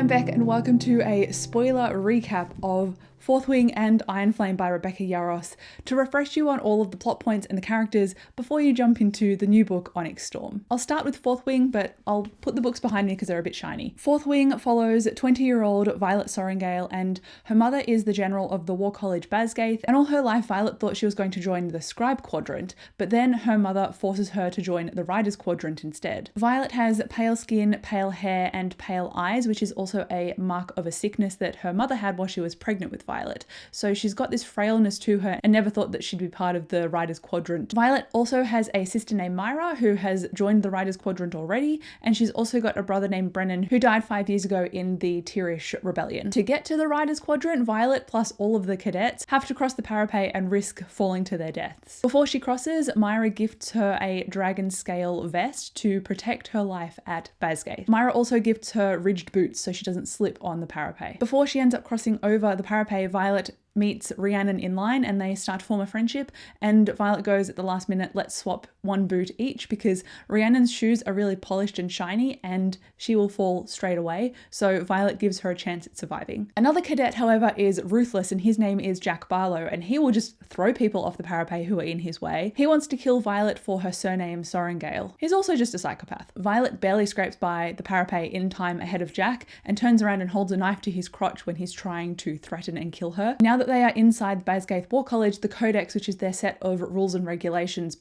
Beck and welcome to a spoiler recap of Fourth Wing and Iron Flame by Rebecca Yarros to refresh you on all of the plot points and the characters before you jump into the new book Onyx Storm. I'll start with Fourth Wing, but I'll put the books behind me because they're a bit shiny. Fourth Wing follows 20-year-old Violet Sorrengail, and her mother is the general of the War College Basgaith, and all her life Violet thought she was going to join the Scribe Quadrant, but then her mother forces her to join the Riders Quadrant instead. Violet has pale skin, pale hair, and pale eyes, which is also a mark of a sickness that her mother had while she was pregnant with Violet. So she's got this frailness to her and never thought that she'd be part of the Riders Quadrant. Violet also has a sister named Myra who has joined the Riders Quadrant already, and she's also got a brother named Brennan who died 5 years ago in the Tirish Rebellion. To get to the Riders Quadrant, Violet plus all of the cadets have to cross the parapet and risk falling to their deaths. Before she crosses, Myra gifts her a dragon scale vest to protect her life at Basgaith. Myra also gifts her ridged boots so she doesn't slip on the parapet. Before she ends up crossing over the parapet, Violet meets Rhiannon in line and they start to form a friendship, and Violet goes at the last minute, let's swap one boot each because Rhiannon's shoes are really polished and shiny and she will fall straight away, so Violet gives her a chance at surviving. Another cadet, however, is ruthless, and his name is Jack Barlow, and he will just throw people off the parapet who are in his way. He wants to kill Violet for her surname Sorrengail. He's also just a psychopath. Violet barely scrapes by the parapet in time ahead of Jack and turns around and holds a knife to his crotch when he's trying to threaten and kill her. Now that they are inside the Basgaith War College, the Codex, which is their set of rules and regulations,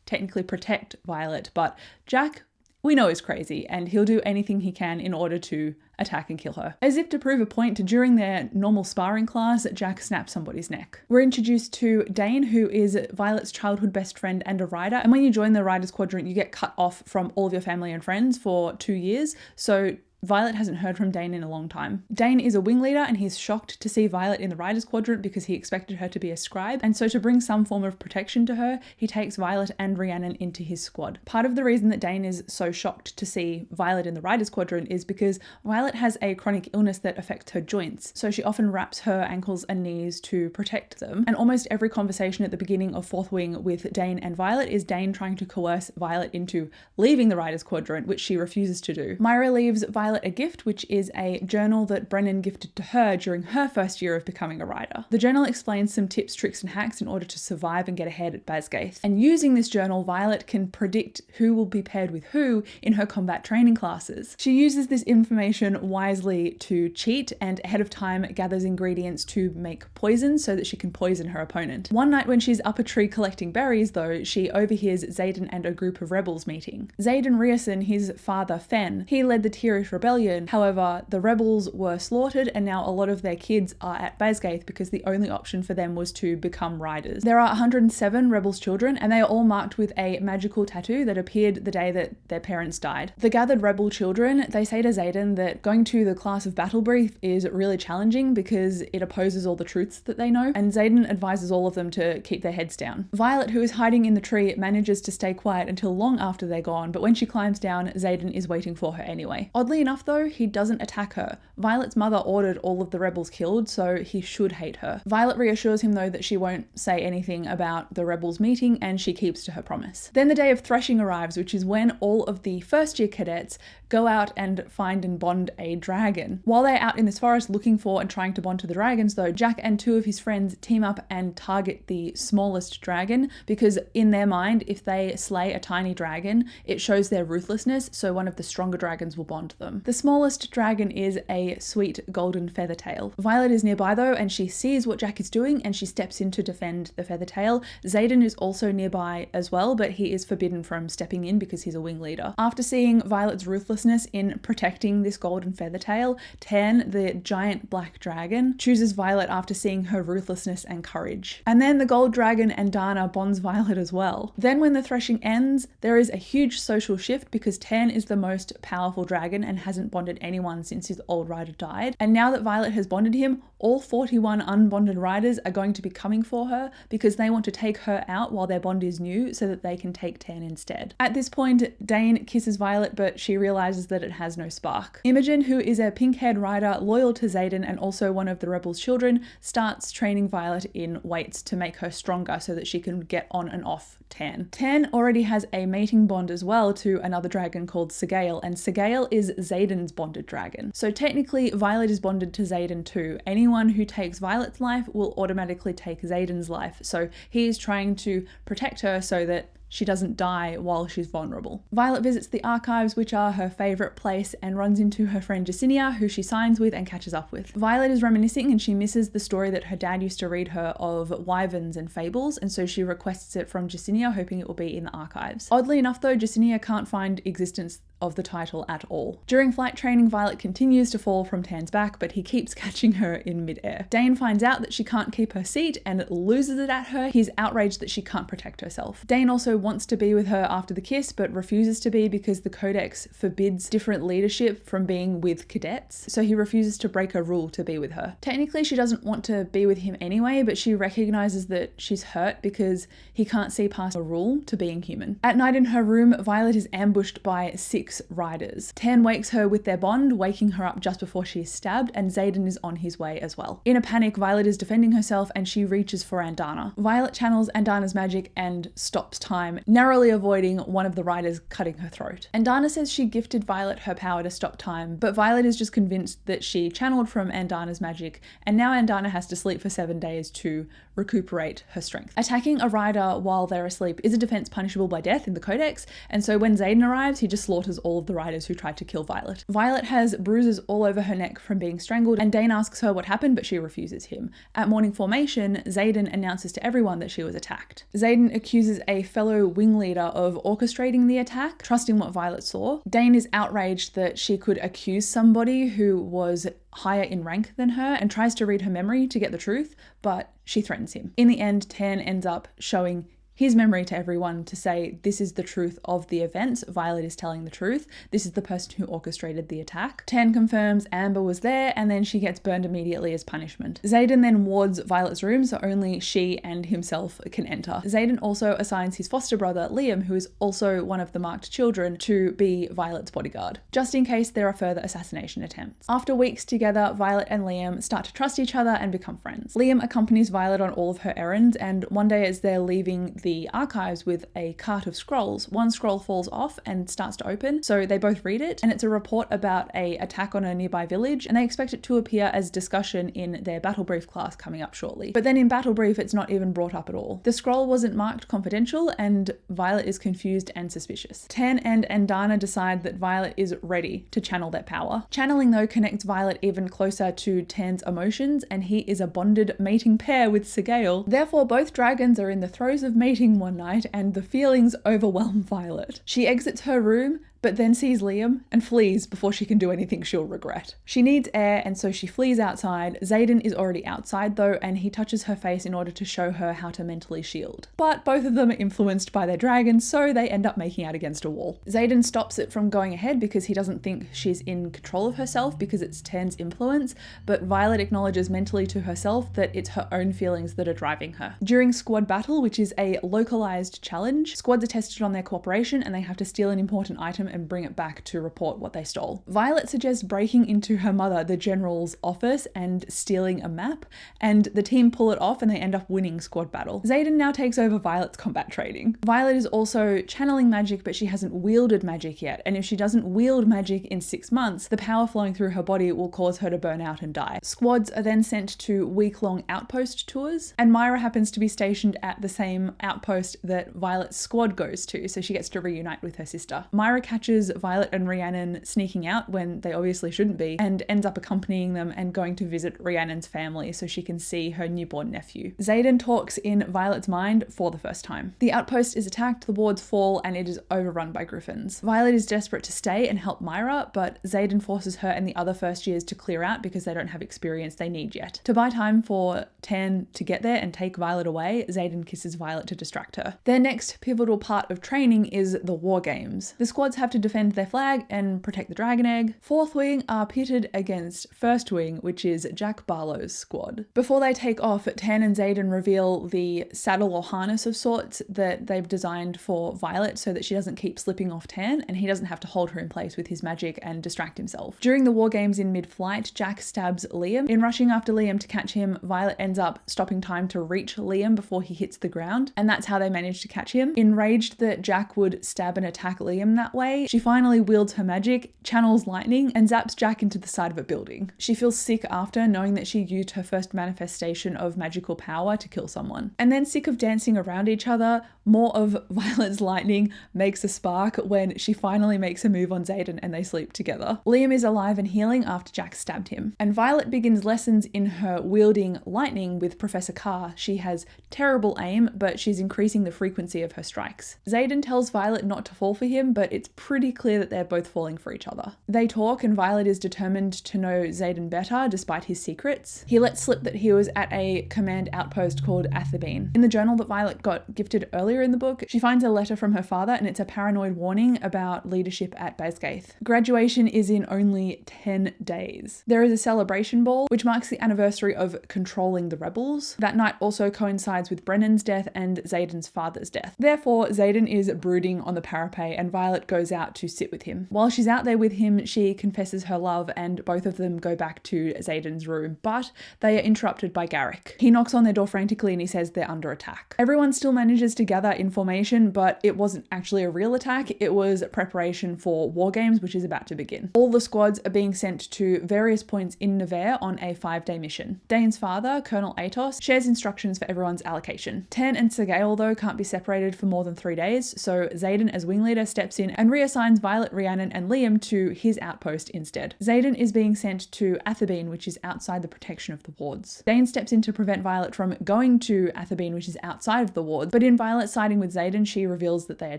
technically protect Violet, but Jack, we know, is crazy and he'll do anything he can in order to attack and kill her. As if to prove a point, during their normal sparring class, Jack snaps somebody's neck. We're introduced to Dane, who is Violet's childhood best friend and a rider, and when you join the Riders Quadrant, you get cut off from all of your family and friends for 2 years, so Violet hasn't heard from Dane in a long time. Dane is a wing leader and he's shocked to see Violet in the Riders Quadrant because he expected her to be a scribe, and so to bring some form of protection to her, he takes Violet and Rhiannon into his squad. Part of the reason that Dane is so shocked to see Violet in the Riders Quadrant is because Violet has a chronic illness that affects her joints, so she often wraps her ankles and knees to protect them, and almost every conversation at the beginning of Fourth Wing with Dane and Violet is Dane trying to coerce Violet into leaving the Riders Quadrant, which she refuses to do. Myra leaves Violet a gift, which is a journal that Brennan gifted to her during her first year of becoming a rider. The journal explains some tips, tricks, and hacks in order to survive and get ahead at Basgaith. And using this journal, Violet can predict who will be paired with who in her combat training classes. She uses this information wisely to cheat and ahead of time gathers ingredients to make poison so that she can poison her opponent. One night when she's up a tree collecting berries, though, she overhears Xaden and a group of rebels meeting. Xaden Rierson, his father Fen, he led the Tirish Rebellion. However, the rebels were slaughtered and now a lot of their kids are at Basgaith because the only option for them was to become riders. There are 107 rebels' children and they are all marked with a magical tattoo that appeared the day that their parents died. The gathered rebel children, they say to Xaden that going to the class of battle brief is really challenging because it opposes all the truths that they know, and Xaden advises all of them to keep their heads down. Violet, who is hiding in the tree, manages to stay quiet until long after they're gone, but when she climbs down, Xaden is waiting for her anyway. Oddly enough though, he doesn't attack her. Violet's mother ordered all of the rebels killed, so he should hate her. Violet reassures him though that she won't say anything about the rebels meeting, and she keeps to her promise. Then the day of threshing arrives, which is when all of the first year cadets go out and find and bond a dragon. While they're out in this forest looking for and trying to bond to the dragons though, Jack and two of his friends team up and target the smallest dragon because in their mind, if they slay a tiny dragon, it shows their ruthlessness, so one of the stronger dragons will bond them. The smallest dragon is a sweet golden feathertail. Violet is nearby though, and she sees what Jack is doing and she steps in to defend the feathertail. Xaden is also nearby as well, but he is forbidden from stepping in because he's a wing leader. After seeing Violet's ruthlessness in protecting this golden feathertail, Tan, the giant black dragon, chooses Violet after seeing her ruthlessness and courage. And then the gold dragon and Dana bonds Violet as well. Then when the threshing ends, there is a huge social shift because Tan is the most powerful dragon and hasn't bonded anyone since his old rider died. And now that Violet has bonded him, all 41 unbonded riders are going to be coming for her because they want to take her out while their bond is new so that they can take Tan instead. At this point, Dane kisses Violet, but she realizes that it has no spark. Imogen, who is a pink-haired rider loyal to Xaden and also one of the rebels' children, starts training Violet in weights to make her stronger so that she can get on and off Tan. Tan already has a mating bond as well to another dragon called Sagail, and Sagail is Xaden Xaden's bonded dragon. So technically Violet is bonded to Xaden too. Anyone who takes Violet's life will automatically take Xaden's life. So he is trying to protect her so that she doesn't die while she's vulnerable. Violet visits the archives, which are her favourite place, and runs into her friend Jacinia, who she signs with and catches up with. Violet is reminiscing and she misses the story that her dad used to read her of wyverns and fables, and so she requests it from Jacinia, hoping it will be in the archives. Oddly enough though, Jacinia can't find existence of the title at all. During flight training, Violet continues to fall from Tan's back, but he keeps catching her in midair. Dane finds out that she can't keep her seat and loses it at her. He's outraged that she can't protect herself. Dane also wants to be with her after the kiss, but refuses to be because the Codex forbids different leadership from being with cadets, so he refuses to break a rule to be with her. Technically, she doesn't want to be with him anyway, but she recognizes that she's hurt because he can't see past a rule to being human. At night in her room, Violet is ambushed by 6 riders. Tan wakes her with their bond, waking her up just before she is stabbed, and Xaden is on his way as well. In a panic, Violet is defending herself and she reaches for Andana. Violet channels Andana's magic and stops time, narrowly avoiding one of the riders cutting her throat. Andana says she gifted Violet her power to stop time, but Violet is just convinced that she channeled from Andana's magic, and now Andana has to sleep for 7 days to recuperate her strength. Attacking a rider while they're asleep is a defense punishable by death in the Codex, and so when Xaden arrives, he just slaughters all of the riders who tried to kill Violet. Violet has bruises all over her neck from being strangled, and Dane asks her what happened, but she refuses him. At morning formation, Xaden announces to everyone that she was attacked. Xaden accuses a fellow wing leader of orchestrating the attack, trusting what Violet saw. Dane is outraged that she could accuse somebody who was higher in rank than her and tries to read her memory to get the truth, but she threatens him. In the end, Tan ends up showing his memory to everyone to say this is the truth of the events. Violet is telling the truth. This is the person who orchestrated the attack. Tan confirms Amber was there, and then she gets burned immediately as punishment. Xaden then wards Violet's room so only she and himself can enter. Xaden also assigns his foster brother Liam, who is also one of the marked children, to be Violet's bodyguard, just in case there are further assassination attempts. After weeks together, Violet and Liam start to trust each other and become friends. Liam accompanies Violet on all of her errands, and one day as they're leaving the archives with a cart of scrolls, one scroll falls off and starts to open, so they both read it, and it's a report about an attack on a nearby village, and they expect it to appear as discussion in their battle brief class coming up shortly. But then in battle brief, it's not even brought up at all. The scroll wasn't marked confidential, and Violet is confused and suspicious. Tan and Andana decide that Violet is ready to channel their power. Channeling though connects Violet even closer to Tan's emotions, and he is a bonded mating pair with Sigale. Therefore, both dragons are in the throes of mating one night, and the feelings overwhelm Violet. She exits her room, but then sees Liam and flees before she can do anything she'll regret. She needs air, and so she flees outside. Xaden is already outside though, and he touches her face in order to show her how to mentally shield. But both of them are influenced by their dragons, so they end up making out against a wall. Xaden stops it from going ahead because he doesn't think she's in control of herself because it's Tan's influence, but Violet acknowledges mentally to herself that it's her own feelings that are driving her. During squad battle, which is a localized challenge, squads are tested on their cooperation and they have to steal an important item and bring it back to report what they stole. Violet suggests breaking into her mother, the general's office, and stealing a map, and the team pull it off and they end up winning squad battle. Xaden now takes over Violet's combat training. Violet is also channeling magic, but she hasn't wielded magic yet, and if she doesn't wield magic in 6 months, the power flowing through her body will cause her to burn out and die. Squads are then sent to week-long outpost tours, and Myra happens to be stationed at the same outpost that Violet's squad goes to, so she gets to reunite with her sister. Myra catches Violet and Rhiannon sneaking out when they obviously shouldn't be, and ends up accompanying them and going to visit Rhiannon's family so she can see her newborn nephew. Xaden talks in Violet's mind for the first time. The outpost is attacked, the wards fall, and it is overrun by griffins. Violet is desperate to stay and help Myra, but Xaden forces her and the other first years to clear out because they don't have experience they need yet. To buy time for Tan to get there and take Violet away, Xaden kisses Violet to distract her. Their next pivotal part of training is the war games. The squads have to defend their flag and protect the dragon egg. Fourth wing are pitted against first wing, which is Jack Barlow's squad. Before they take off, Tan and Xaden reveal the saddle or harness of sorts that they've designed for Violet so that she doesn't keep slipping off Tan and he doesn't have to hold her in place with his magic and distract himself. During the war games in mid-flight, Jack stabs Liam. In rushing after Liam to catch him, Violet ends up stopping time to reach Liam before he hits the ground, and that's how they manage to catch him. Enraged that Jack would stab and attack Liam that way, day, she finally wields her magic, channels lightning, and zaps Jack into the side of a building. She feels sick after, knowing that she used her first manifestation of magical power to kill someone. And then, sick of dancing around each other, more of Violet's lightning makes a spark when she finally makes a move on Xaden and they sleep together. Liam is alive and healing after Jack stabbed him. And Violet begins lessons in her wielding lightning with Professor Carr. She has terrible aim, but she's increasing the frequency of her strikes. Xaden tells Violet not to fall for him, but it's pretty clear that they're both falling for each other. They talk and Violet is determined to know Xaden better despite his secrets. He lets slip that he was at a command outpost called Athabine. In the journal that Violet got gifted earlier in the book, she finds a letter from her father and it's a paranoid warning about leadership at Basgaith. Graduation is in only 10 days. There is a celebration ball which marks the anniversary of controlling the rebels. That night also coincides with Brennan's death and Xaden's father's death. Therefore, Xaden is brooding on the parapet and Violet goes out to sit with him. While she's out there with him, she confesses her love and both of them go back to Xaden's room, but they are interrupted by Garrick. He knocks on their door frantically and he says they're under attack. Everyone still manages to gather in formation, but it wasn't actually a real attack. It was preparation for War Games, which is about to begin. All the squads are being sent to various points in Nevere on a 5-day mission. Dane's father, Colonel Atos, shares instructions for everyone's allocation. Ten and Sergale, though, can't be separated for more than 3 days, so Xaden as wing leader steps in and reassigns Violet, Rhiannon and Liam to his outpost instead. Xaden is being sent to Athabine, which is outside the protection of the wards. Dane steps in to prevent Violet from going to Athabine, which is outside of the wards, but in Violet siding with Xaden, she reveals that they are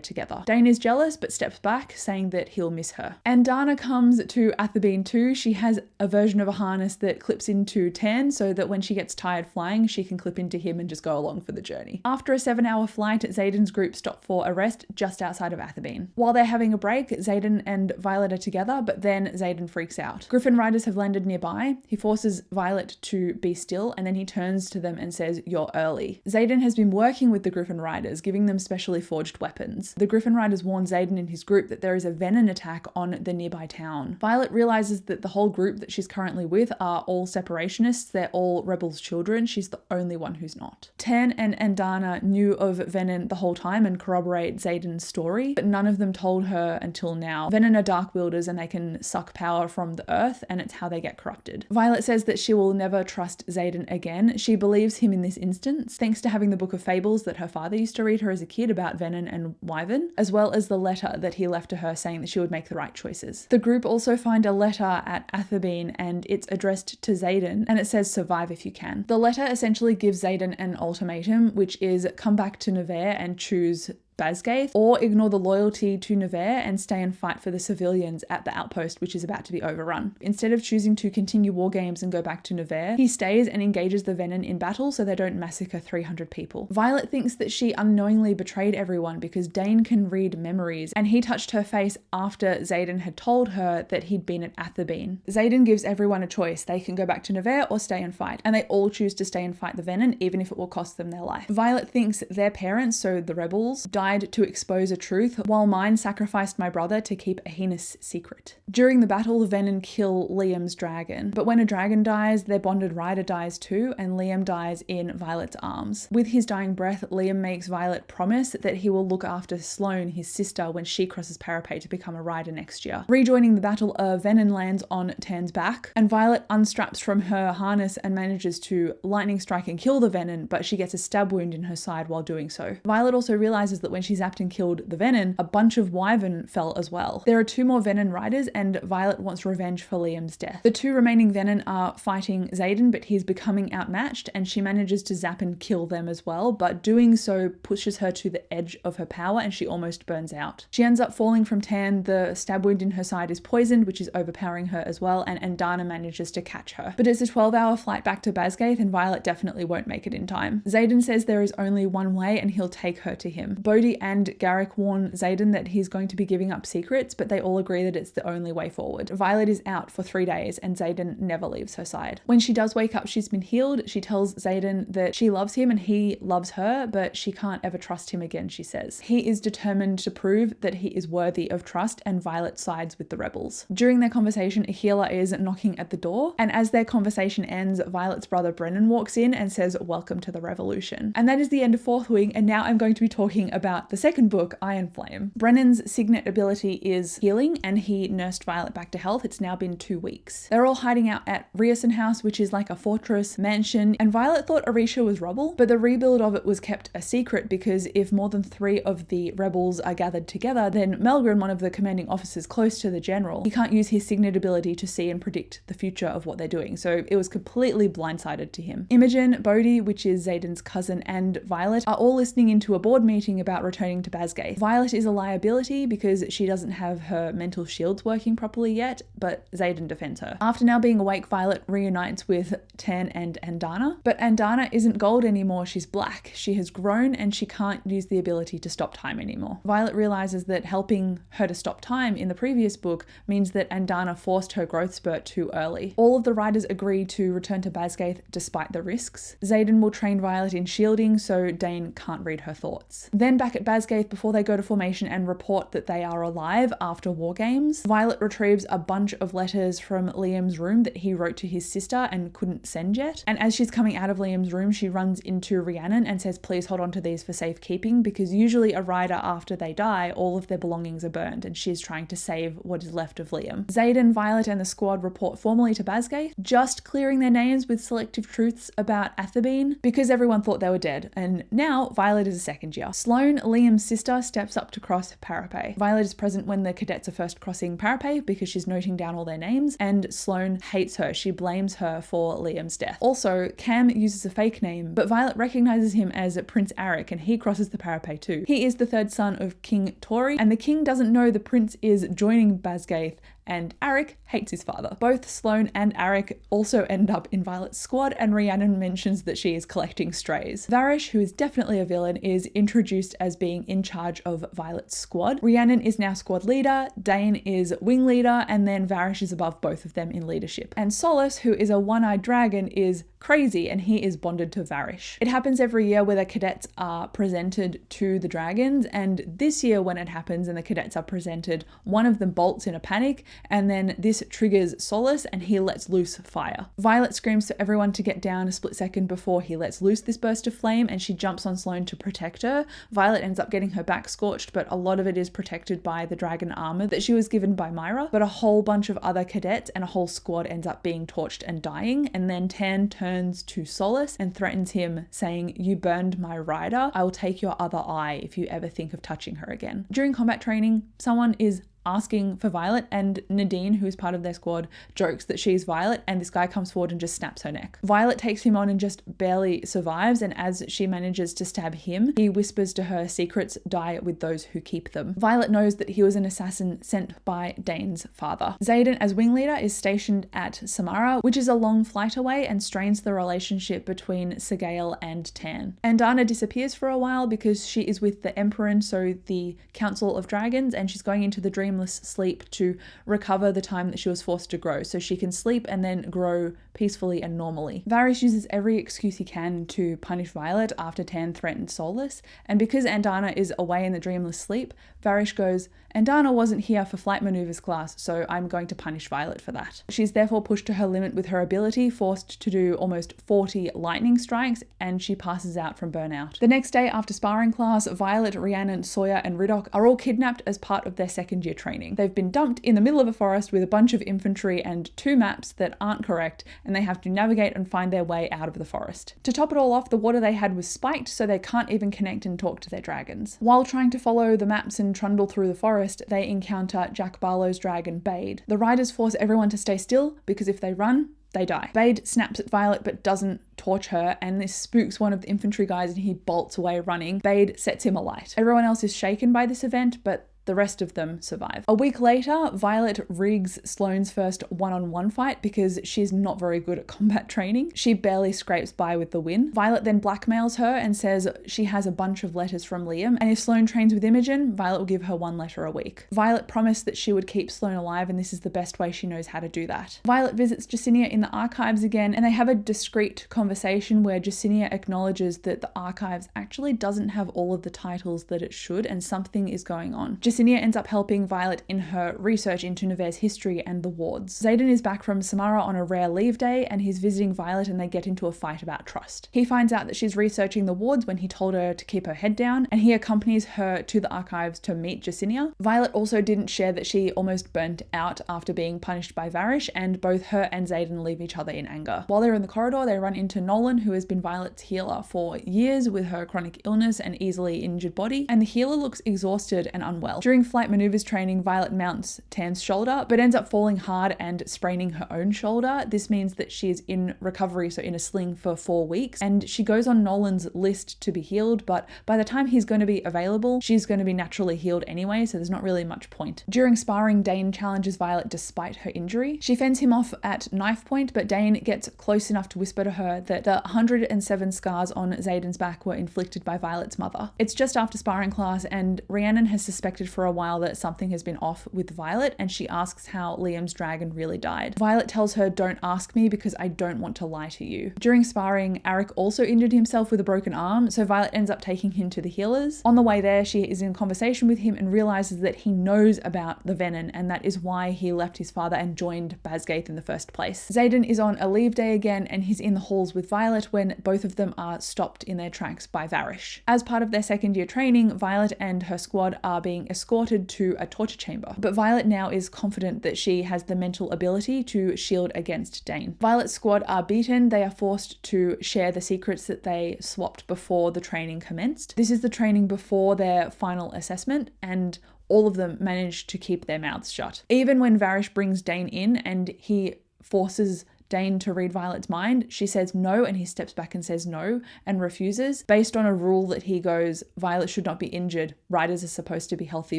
together. Dane is jealous, but steps back, saying that he'll miss her. And Dana comes to Athabine too. She has a version of a harness that clips into Tan so that when she gets tired flying, she can clip into him and just go along for the journey. After a 7-hour flight, Xaden's group stop for a rest just outside of Athabine. While they're having a break, Xaden and Violet are together, but then Xaden freaks out. Griffin riders have landed nearby. He forces Violet to be still, and then he turns to them and says, "You're early." Xaden has been working with the Griffin riders, giving them specially forged weapons. The Griffin riders warn Xaden and his group that there is a venom attack on the nearby town. Violet realizes that the whole group that she's currently with are all separationists. They're all rebels' children. She's the only one who's not. Tan and Andana knew of Venom the whole time and corroborate Xaden's story, but none of them told her until now. Venom are dark wielders and they can suck power from the earth, and it's how they get corrupted. Violet says that she will never trust Xaden again. She believes him in this instance, thanks to having the book of fables that her father used to read her as a kid about Venom and Wyvern, as well as the letter that he left to her saying that she would make the right choices. The group also find a letter at Athabine and it's addressed to Xaden and it says survive if you can. The letter essentially gives Xaden an ultimatum, which is come back to Nevere and choose Basgaith, or ignore the loyalty to Nevere and stay and fight for the civilians at the outpost, which is about to be overrun. Instead of choosing to continue war games and go back to Nevere, he stays and engages the Venom in battle so they don't massacre 300 people. Violet thinks that she unknowingly betrayed everyone because Dane can read memories and he touched her face after Xaden had told her that he'd been at Athabine. Xaden gives everyone a choice. They can go back to Nevere or stay and fight, and they all choose to stay and fight the Venom even if it will cost them their life. Violet thinks their parents, so the rebels, died to expose a truth, while mine sacrificed my brother to keep a heinous secret. During the battle, the Venom kill Liam's dragon, but when a dragon dies, their bonded rider dies too, and Liam dies in Violet's arms. With his dying breath, Liam makes Violet promise that he will look after Sloane, his sister, when she crosses Parapet to become a rider next year. Rejoining the battle, a Venom lands on Tan's back, and Violet unstraps from her harness and manages to lightning strike and kill the Venom, but she gets a stab wound in her side while doing so. Violet also realizes that when she zapped and killed the Venom, a bunch of Wyvern fell as well. There are 2 more Venom riders and Violet wants revenge for Liam's death. The 2 remaining Venom are fighting Xaden, but he's becoming outmatched and she manages to zap and kill them as well, but doing so pushes her to the edge of her power and she almost burns out. She ends up falling from Tan. The stab wound in her side is poisoned, which is overpowering her as well, and Dana manages to catch her. But it's a 12-hour flight back to Basgaith and Violet definitely won't make it in time. Xaden says there is only one way and he'll take her to him. Bodhi and Garrick warn Xaden that he's going to be giving up secrets, but they all agree that it's the only way forward. Violet is out for 3 days and Xaden never leaves her side. When she does wake up, she's been healed. She tells Xaden that she loves him and he loves her, but she can't ever trust him again, she says. He is determined to prove that he is worthy of trust and Violet sides with the rebels. During their conversation, a healer is knocking at the door, and as their conversation ends, Violet's brother Brennan walks in and says, "Welcome to the revolution." And that is the end of Fourth Wing, and now I'm going to be talking about about the second book, Iron Flame. Brennan's signet ability is healing, and he nursed Violet back to health. It's now been 2 weeks. They're all hiding out at Rierson House, which is like a fortress mansion, and Violet thought Orisha was rubble, but the rebuild of it was kept a secret because if more than 3 of the rebels are gathered together, then Melgren, one of the commanding officers close to the general, he can't use his signet ability to see and predict the future of what they're doing, so it was completely blindsided to him. Imogen, Bodhi, which is Xaden's cousin, and Violet are all listening into a board meeting about returning to Basgaith. Violet is a liability because she doesn't have her mental shields working properly yet, but Xaden defends her. After now being awake, Violet reunites with Tan and Andana, but Andana isn't gold anymore, she's black. She has grown and she can't use the ability to stop time anymore. Violet realizes that helping her to stop time in the previous book means that Andana forced her growth spurt too early. All of the riders agree to return to Basgaith despite the risks. Xaden will train Violet in shielding so Dane can't read her thoughts. Then back at Basgaith, before they go to formation and report that they are alive after war games, Violet retrieves a bunch of letters from Liam's room that he wrote to his sister and couldn't send yet. And as she's coming out of Liam's room, she runs into Rhiannon and says, please hold on to these for safekeeping, because usually a rider, after they die, all of their belongings are burned, and she's trying to save what is left of Liam. Xaden, Violet and the squad report formally to Basgaith, just clearing their names with selective truths about Athabine, because everyone thought they were dead, and now Violet is a second year. Sloane, Liam's sister, steps up to cross Parapet. Violet is present when the cadets are first crossing Parapet because she's noting down all their names, and Sloane hates her. She blames her for Liam's death. Also, Cam uses a fake name, but Violet recognizes him as Prince Arik, and he crosses the Parapet too. He is the third son of King Tori, and the king doesn't know the prince is joining Basgaith, and Arik hates his father. Both Sloane and Arik also end up in Violet's squad, and Rhiannon mentions that she is collecting strays. Varish, who is definitely a villain, is introduced as being in charge of Violet's squad. Rhiannon is now squad leader, Dane is wing leader, and then Varish is above both of them in leadership. And Solace, who is a one-eyed dragon, is crazy, and he is bonded to Varish. It happens every year where the cadets are presented to the dragons, and this year when it happens and the cadets are presented, one of them bolts in a panic, and then this triggers Solace and he lets loose fire. Violet screams for everyone to get down a split second before he lets loose this burst of flame, and she jumps on Sloane to protect her. Violet ends up getting her back scorched, but a lot of it is protected by the dragon armor that she was given by Myra, but a whole bunch of other cadets and a whole squad ends up being torched and dying, and then Tan turns to Solace and threatens him, saying, "You burned my rider. I will take your other eye if you ever think of touching her again." During combat training, someone is asking for Violet, and Nadine, who is part of their squad, jokes that she's Violet, and this guy comes forward and just snaps her neck. Violet takes him on and just barely survives, and as she manages to stab him, he whispers to her, "Secrets die with those who keep them." Violet knows that he was an assassin sent by Dane's father. Xaden, as wing leader, is stationed at Samara, which is a long flight away and strains the relationship between Segale and Tan. Andana disappears for a while because she is with the Emperor, so the Council of Dragons, and she's going into the dreamless sleep to recover the time that she was forced to grow, so she can sleep and then grow peacefully and normally. Varys uses every excuse he can to punish Violet after Tan threatened Solace, and because Andana is away in the dreamless sleep, Varys goes, "Andana wasn't here for flight maneuvers class, so I'm going to punish Violet for that." She's therefore pushed to her limit with her ability, forced to do almost 40 lightning strikes, and she passes out from burnout. The next day after sparring class, Violet, Rhiannon, Sawyer and Riddoch are all kidnapped as part of their second year training. They've been dumped in the middle of a forest with a bunch of infantry and 2 maps that aren't correct, and they have to navigate and find their way out of the forest. To top it all off, the water they had was spiked, so they can't even connect and talk to their dragons. While trying to follow the maps and trundle through the forest, they encounter Jack Barlow's dragon, Bade. The riders force everyone to stay still, because if they run, they die. Bade snaps at Violet but doesn't torch her, and this spooks one of the infantry guys and he bolts away running. Bade sets him alight. Everyone else is shaken by this event, but the rest of them survive. A week later, Violet rigs Sloane's first one-on-one fight because she's not very good at combat training. She barely scrapes by with the win. Violet then blackmails her and says she has a bunch of letters from Liam, and if Sloane trains with Imogen, Violet will give her 1 letter a week. Violet promised that she would keep Sloane alive, and this is the best way she knows how to do that. Violet visits Jacinia in the archives again, and they have a discreet conversation where Jacinia acknowledges that the archives actually doesn't have all of the titles that it should, and something is going on. Jacinia ends up helping Violet in her research into Nevers' history and the wards. Xaden is back from Samara on a rare leave day, and he's visiting Violet and they get into a fight about trust. He finds out that she's researching the wards when he told her to keep her head down, and he accompanies her to the archives to meet Jacinia. Violet also didn't share that she almost burnt out after being punished by Varish, and both her and Xaden leave each other in anger. While they're in the corridor, they run into Nolan, who has been Violet's healer for years with her chronic illness and easily injured body, and the healer looks exhausted and unwell. During flight maneuvers training, Violet mounts Tan's shoulder, but ends up falling hard and spraining her own shoulder. This means that she is in recovery, so in a sling for 4 weeks, and she goes on Nolan's list to be healed, but by the time he's going to be available, she's going to be naturally healed anyway, so there's not really much point. During sparring, Dane challenges Violet despite her injury. She fends him off at knife point, but Dane gets close enough to whisper to her that the 107 scars on Xaden's back were inflicted by Violet's mother. It's just after sparring class, and Rhiannon has suspected for a while that something has been off with Violet, and she asks how Liam's dragon really died. Violet tells her, "Don't ask me because I don't want to lie to you." During sparring, Arik also injured himself with a broken arm, so Violet ends up taking him to the healers. On the way there, she is in conversation with him and realizes that he knows about the venom, and that is why he left his father and joined Basgaith in the first place. Xaden is on a leave day again, and he's in the halls with Violet when both of them are stopped in their tracks by Varish. As part of their second year training, Violet and her squad are being escorted to a torture chamber, but Violet now is confident that she has the mental ability to shield against Dane. Violet's squad are beaten. They are forced to share the secrets that they swapped before the training commenced. This is the training before their final assessment, and all of them manage to keep their mouths shut. Even when Varish brings Dane in and he forces Dane to read Violet's mind, she says no, and he steps back and says no and refuses, based on a rule that he goes, Violet should not be injured. Riders are supposed to be healthy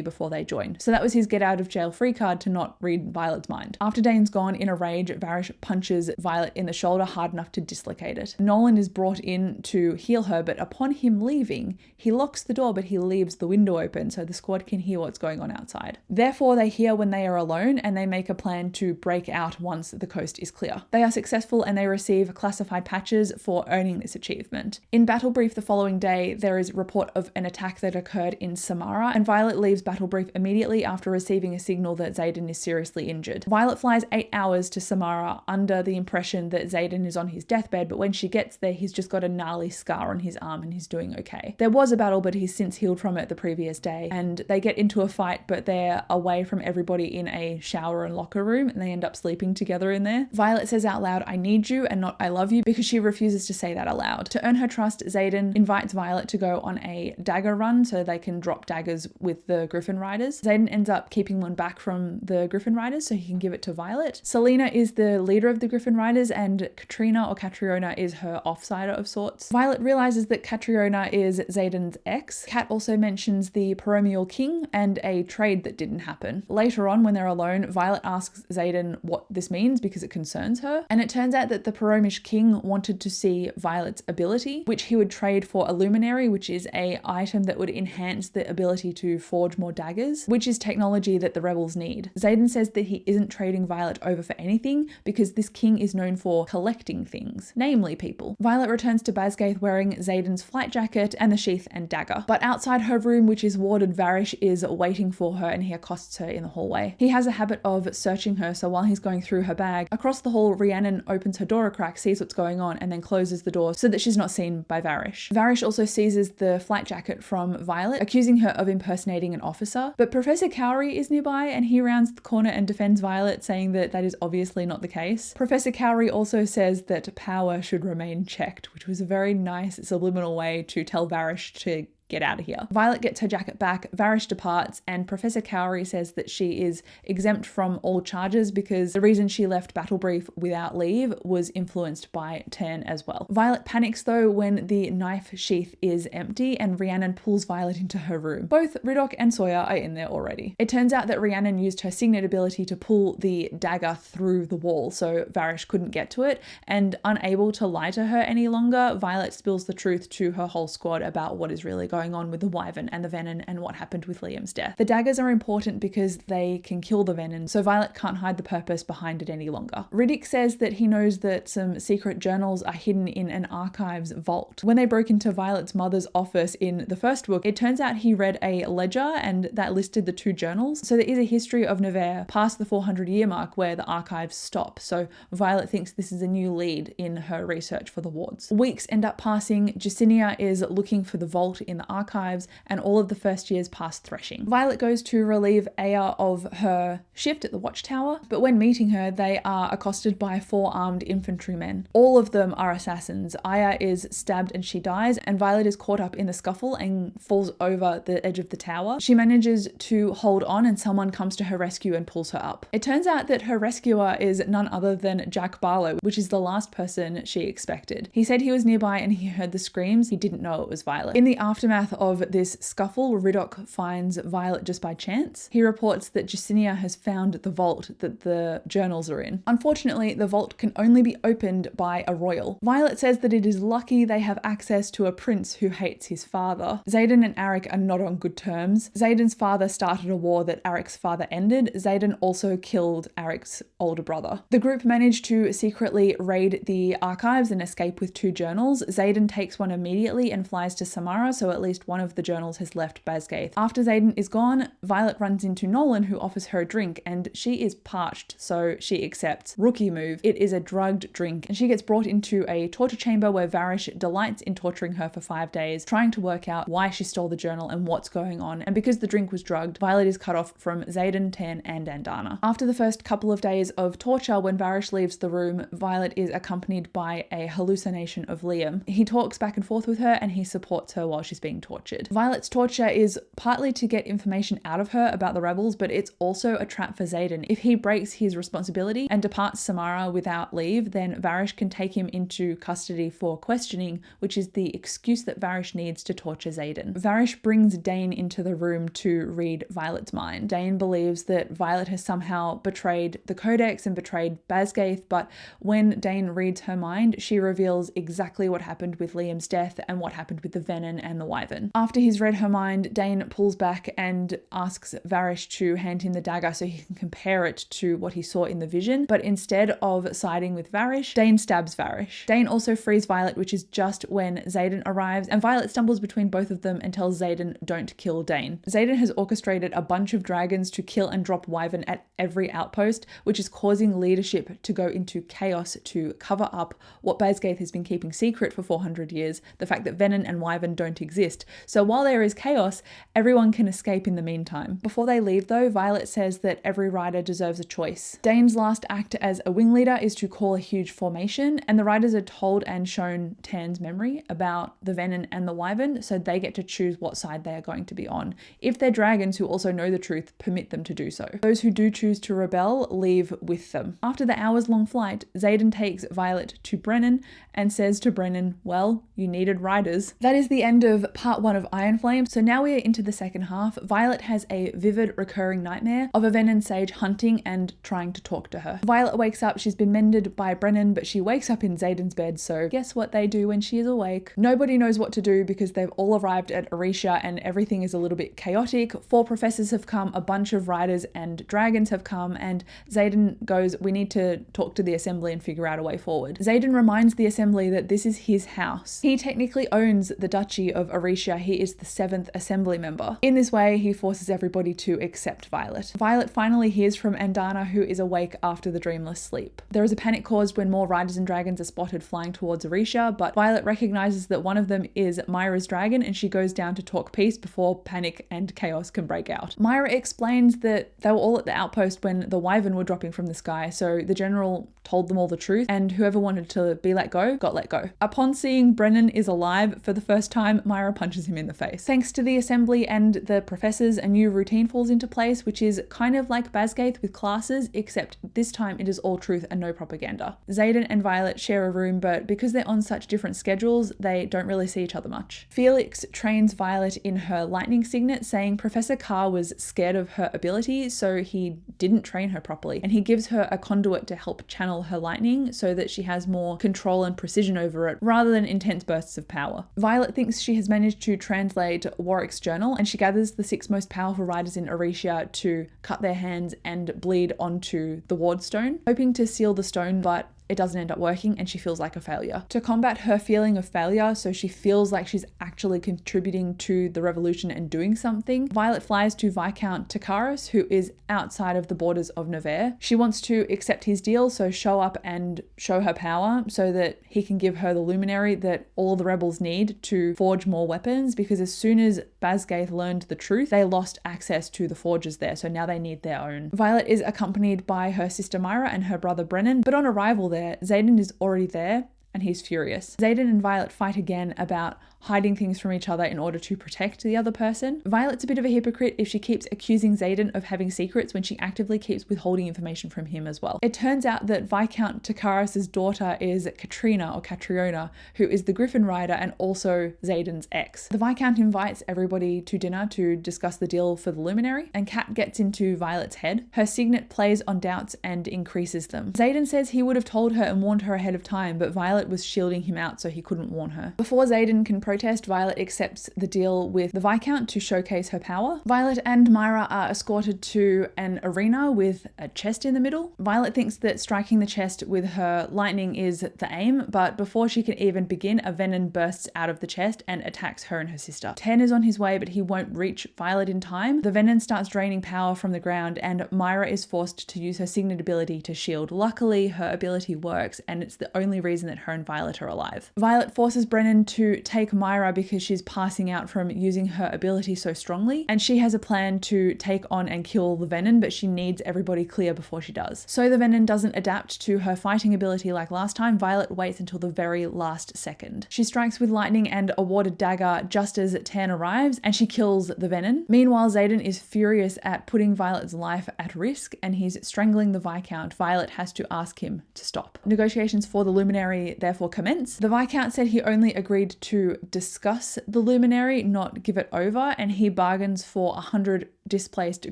before they join. So that was his get out of jail free card to not read Violet's mind. After Dane's gone, in a rage, Varish punches Violet in the shoulder hard enough to dislocate it. Nolan is brought in to heal her, but upon him leaving, he locks the door, but he leaves the window open so the squad can hear what's going on outside. Therefore, they hear when they are alone, and they make a plan to break out once the coast is clear. They are successful, and they receive classified patches for earning this achievement. In Battle Brief the following day, there is report of an attack that occurred in Samara, and Violet leaves Battle Brief immediately after receiving a signal that Xaden is seriously injured. Violet flies 8 hours to Samara under the impression that Xaden is on his deathbed, but when she gets there, he's just got a gnarly scar on his arm and he's doing okay. There was a battle, but he's since healed from it the previous day, and they get into a fight, but they're away from everybody in a shower and locker room, and they end up sleeping together in there. Violet says out loud, "I need you," and not "I love you," because she refuses to say that aloud. To earn her trust, Xaden invites Violet to go on a dagger run so they can drop daggers with the Griffin Riders. Xaden ends up keeping one back from the Griffin Riders so he can give it to Violet. Selena is the leader of the Griffin Riders, and Katrina or Catriona is her offsider of sorts. Violet realizes that Catriona is Xaden's ex. Kat also mentions the Paromial King and a trade that didn't happen. Later on, when they're alone, Violet asks Xaden what this means because it concerns her, and it turns out that the Paromish King wanted to see Violet's ability, which he would trade for a luminary, which is a item that would enhance the ability to forge more daggers, which is technology that the rebels need. Xaden says that he isn't trading Violet over for anything because this king is known for collecting things, namely people. Violet returns to Basgaith wearing Xaden's flight jacket and the sheath and dagger, but outside her room, which is warded, Varish is waiting for her and he accosts her in the hallway. He has a habit of searching her, so while he's going through her bag, across the hall, Rhiannon opens her door a crack, sees what's going on, and then closes the door so that she's not seen by Varish. Varish also seizes the flight jacket from Violet, accusing her of impersonating an officer, but Professor Cowrie is nearby and he rounds the corner and defends Violet, saying that that is obviously not the case. Professor Cowrie also says that power should remain checked, which was a very nice subliminal way to tell Varish to get out of here. Violet gets her jacket back, Varish departs, and Professor Cowrie says that she is exempt from all charges because the reason she left Battle Brief without leave was influenced by Tern as well. Violet panics though when the knife sheath is empty and Rhiannon pulls Violet into her room. Both Riddoch and Sawyer are in there already. It turns out that Rhiannon used her signet ability to pull the dagger through the wall so Varish couldn't get to it, and unable to lie to her any longer, Violet spills the truth to her whole squad about what is really going going on with the Wyvern and the Venom and what happened with Liam's death. The daggers are important because they can kill the Venom, so Violet can't hide the purpose behind it any longer. Riddick says that he knows that some secret journals are hidden in an archives vault. When they broke into Violet's mother's office in the first book, it turns out he read a ledger and that listed the 2 journals. So there is a history of Nevers past the 400-year mark where the archives stop. So Violet thinks this is a new lead in her research for the wards. Weeks end up passing. Jacinia is looking for the vault in the archives, and all of the first years pass threshing. Violet goes to relieve Aya of her shift at the watchtower, but when meeting her, they are accosted by 4 armed infantrymen. All of them are assassins. Aya is stabbed and she dies, and Violet is caught up in the scuffle and falls over the edge of the tower. She manages to hold on and someone comes to her rescue and pulls her up. It turns out that her rescuer is none other than Jack Barlow, which is the last person she expected. He said he was nearby and he heard the screams. He didn't know it was Violet. In the aftermath of this scuffle, Riddock finds Violet just by chance. He reports that Jacinia has found the vault that the journals are in. Unfortunately, the vault can only be opened by a royal. Violet says that it is lucky they have access to a prince who hates his father. Xaden and Arik are not on good terms. Xaden's father started a war that Arik's father ended. Xaden also killed Arik's older brother. The group managed to secretly raid the archives and escape with 2 journals. Xaden takes one immediately and flies to Samara, so at least one of the journals has left Basgaith. After Xaden is gone, Violet runs into Nolan, who offers her a drink, and she is parched, so she accepts. Rookie move. It is a drugged drink, and she gets brought into a torture chamber where Varish delights in torturing her for 5 days, trying to work out why she stole the journal and what's going on. And because the drink was drugged, Violet is cut off from Xaden, Tan, and Andana. After the first couple of days of torture, when Varish leaves the room, Violet is accompanied by a hallucination of Liam. He talks back and forth with her and he supports her while she's being tortured. Violet's torture is partly to get information out of her about the rebels, but it's also a trap for Xaden. If he breaks his responsibility and departs Samara without leave, then Varish can take him into custody for questioning, which is the excuse that Varish needs to torture Xaden. Varish brings Dane into the room to read Violet's mind. Dane believes that Violet has somehow betrayed the Codex and betrayed Basgaith, but when Dane reads her mind, she reveals exactly what happened with Liam's death and what happened with the Venom and the Wyvern. After he's read her mind, Dane pulls back and asks Varish to hand him the dagger so he can compare it to what he saw in the vision, but instead of siding with Varish, Dane stabs Varish. Dane also frees Violet, which is just when Xaden arrives, and Violet stumbles between both of them and tells Xaden, don't kill Dane. Xaden has orchestrated a bunch of dragons to kill and drop Wyvern at every outpost, which is causing leadership to go into chaos to cover up what Basgaith has been keeping secret for 400 years, the fact that Venom and Wyvern don't exist. So while there is chaos, everyone can escape in the meantime. Before they leave though, Violet says that every rider deserves a choice. Dane's last act as a wing leader is to call a huge formation, and the riders are told and shown Tan's memory about the Venom and the Wyvern, so they get to choose what side they are going to be on. If they're dragons who also know the truth, permit them to do so. Those who do choose to rebel leave with them. After the hours-long flight, Xaden takes Violet to Brennan and says to Brennan, well, you needed riders. That is the end of part 1 of Iron Flame, so now we are into the second half. Violet has a vivid recurring nightmare of a Venom sage hunting and trying to talk to her. Violet wakes up, she's been mended by Brennan, but she wakes up in Xaden's bed, so guess what they do when she is awake? Nobody knows what to do because they've all arrived at Orisha and everything is a little bit chaotic. 4 professors have come, a bunch of riders and dragons have come, and Xaden goes, we need to talk to the assembly and figure out a way forward. Xaden reminds the assembly that this is his house. He technically owns the Duchy of Orisha. He is the 7th assembly member. In this way, he forces everybody to accept Violet. Violet finally hears from Andana, who is awake after the dreamless sleep. There is a panic caused when more riders and dragons are spotted flying towards Orisha, but Violet recognizes that one of them is Myra's dragon and she goes down to talk peace before panic and chaos can break out. Myra explains that they were all at the outpost when the Wyvern were dropping from the sky, so the general told them all the truth and whoever wanted to be let go got let go. Upon seeing Brennan is alive for the first time, Myra punches him in the face. Thanks to the assembly and the professors, a new routine falls into place, which is kind of like Basgaith with classes, except this time it is all truth and no propaganda. Xaden and Violet share a room, but because they're on such different schedules, they don't really see each other much. Felix trains Violet in her lightning signet, saying Professor Carr was scared of her ability, so he didn't train her properly, and he gives her a conduit to help channel channel her lightning so that she has more control and precision over it rather than intense bursts of power. Violet thinks she has managed to translate Warwick's journal, and she gathers the 6 most powerful riders in Orisha to cut their hands and bleed onto the ward stone, hoping to seal the stone, but it doesn't end up working and she feels like a failure. To combat her feeling of failure, so she feels like she's actually contributing to the revolution and doing something, Violet flies to Viscount Takaris, who is outside of the borders of Nevers. She wants to accept his deal, so show up and show her power so that he can give her the luminary that all the rebels need to forge more weapons, because as soon as Basgaith learned the truth, they lost access to the forges there, so now they need their own. Violet is accompanied by her sister Myra and her brother Brennan, but on arrival there, Xaden is already there and he's furious. Xaden and Violet fight again about hiding things from each other in order to protect the other person. Violet's a bit of a hypocrite if she keeps accusing Xaden of having secrets when she actively keeps withholding information from him as well. It turns out that Viscount Takaris' daughter is Catriona, who is the Griffin Rider and also Xaden's ex. The Viscount invites everybody to dinner to discuss the deal for the luminary, and Kat gets into Violet's head. Her signet plays on doubts and increases them. Xaden says he would have told her and warned her ahead of time, but Violet was shielding him out so he couldn't warn her. Before Xaden can protest, Violet accepts the deal with the Viscount to showcase her power. Violet and Myra are escorted to an arena with a chest in the middle. Violet thinks that striking the chest with her lightning is the aim, but before she can even begin, a venom bursts out of the chest and attacks her and her sister. Ten is on his way, but he won't reach Violet in time. The venom starts draining power from the ground, and Myra is forced to use her signet ability to shield. Luckily, her ability works, and it's the only reason that her and Violet are alive. Violet forces Brennan to take Myra because she's passing out from using her ability so strongly, and she has a plan to take on and kill the venom, but she needs everybody clear before she does. So the venom doesn't adapt to her fighting ability like last time. Violet waits until the very last second. She strikes with lightning and a warded dagger just as Tan arrives, and she kills the venom. Meanwhile, Xaden is furious at putting Violet's life at risk, and he's strangling the Viscount. Violet has to ask him to stop. Negotiations for the luminary therefore commence. The Viscount said he only agreed to discuss the luminary, not give it over, and he bargains for 100 displaced